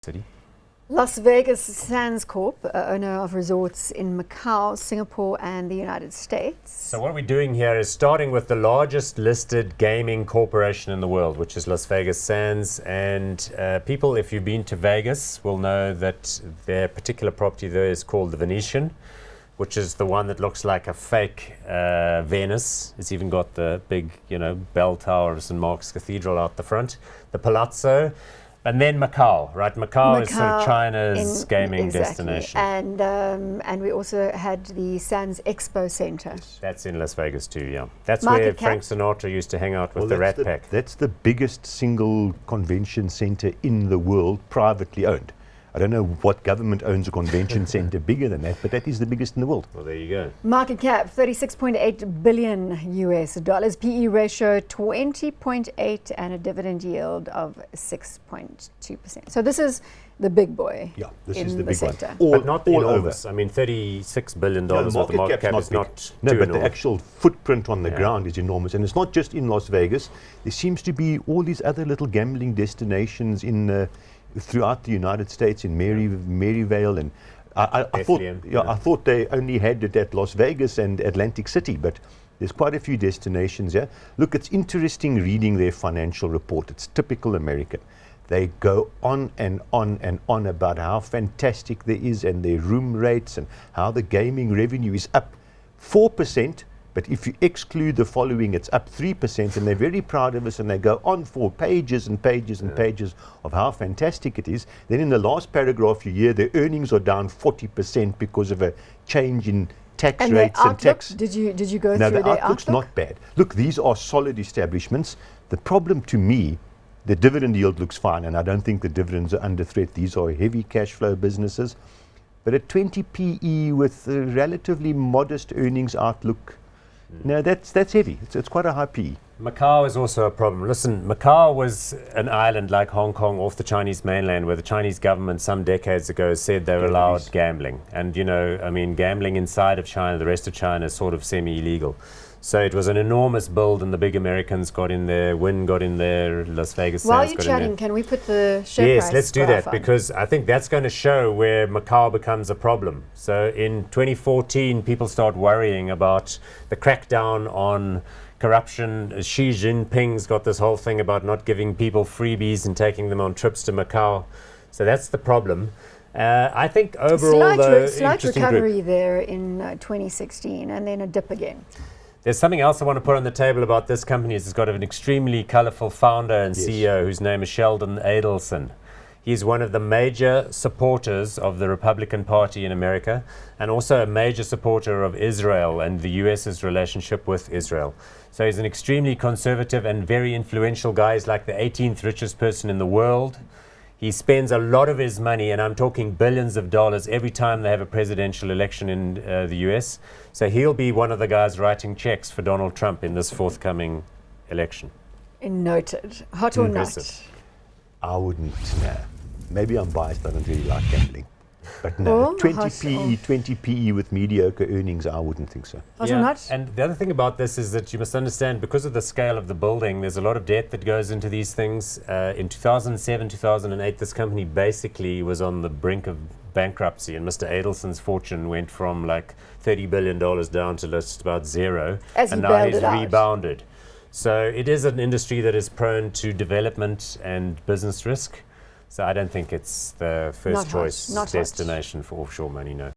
City. Las Vegas Sands Corp, owner of resorts in Macau, Singapore and the United States. So what we're doing here is starting with the largest listed gaming corporation in the world, which is Las Vegas Sands. And people, if you've been to Vegas, will know that their particular property there is called the Venetian, which is the one that looks like a fake Venice. It's even got the big, bell tower of St. Mark's Cathedral out the front. The Palazzo. And then Macau, right? Macau is sort of China's gaming destination. And we also had the Sands Expo Center. That's in Las Vegas too, yeah. That's Market where cap? Frank Sinatra used to hang out with the Rat Pack. That's the biggest single convention center in the world, privately owned. I don't know what government owns a convention center bigger than that, but that is the biggest in the world. Well, there you go. Market cap, $36.8 billion US dollars. PE ratio, 20.8, and a dividend yield of 6.2%. So this is the big boy. Yeah, this in is the big sector. one. But not all enormous. over. I mean, $36 billion worth of market cap is not No, too but the enormous. actual footprint on the ground is enormous. And it's not just in Las Vegas. There seems to be all these other little gambling destinations in throughout the United States, in Maryvale, and I thought they only had it at Las Vegas and Atlantic City, but there's quite a few destinations here. Look, it's interesting reading their financial report. It's typical American. They go on and on and on about how fantastic there is and their room rates and how the gaming revenue is up 4%. But if you exclude the following, it's up 3%, and they're very proud of us, and they go on for pages and pages and pages of how fantastic it is. Then in the last paragraph, you hear their earnings are down 40% because of a change in tax And rates their and tax. Did you go No, through the their outlook's outlook? not bad. Look, these are solid establishments. The problem to me, the dividend yield looks fine, and I don't think the dividends are under threat. These are heavy cash flow businesses. But at 20 PE with a relatively modest earnings outlook, no, that's heavy. It's quite a high PE. Macau is also a problem. Listen, Macau was an island like Hong Kong off the Chinese mainland where the Chinese government some decades ago said they were allowed gambling. And, gambling inside of China, the rest of China is sort of semi-illegal. So it was an enormous build, and the big Americans got in there, Wynn got in there, Las Vegas While Sands you're got in there. chatting, can we put the share price Yes, let's do graph that, on? because I think that's going to show where Macau becomes a problem. So in 2014, people start worrying about the crackdown on corruption. Xi Jinping's got this whole thing about not giving people freebies and taking them on trips to Macau. So that's the problem. I think overall, slight recovery there in 2016, and then a dip again. There's something else I want to put on the table about this company. It's got an extremely colorful founder and CEO whose name is Sheldon Adelson. He's one of the major supporters of the Republican Party in America, and also a major supporter of Israel and the US's relationship with Israel. So he's an extremely conservative and very influential guy. He's like the 18th richest person in the world. He spends a lot of his money, and I'm talking billions of dollars, every time they have a presidential election in the US. So he'll be one of the guys writing checks for Donald Trump in this forthcoming election. Noted. Hot or Impressive. I wouldn't. No. Maybe I'm biased. I don't really like gambling. But no, Or 20 PE with mediocre earnings, I wouldn't think so. Hot or not? And the other thing about this is that you must understand, because of the scale of the building, there's a lot of debt that goes into these things. In 2007, 2008, this company basically was on the brink of bankruptcy, and Mr. Adelson's fortune went from like $30 billion down to just about zero. As and he now bailed he's it out. rebounded. So it is an industry that is prone to development and business risk. So I don't think it's the first choice destination for offshore money, no.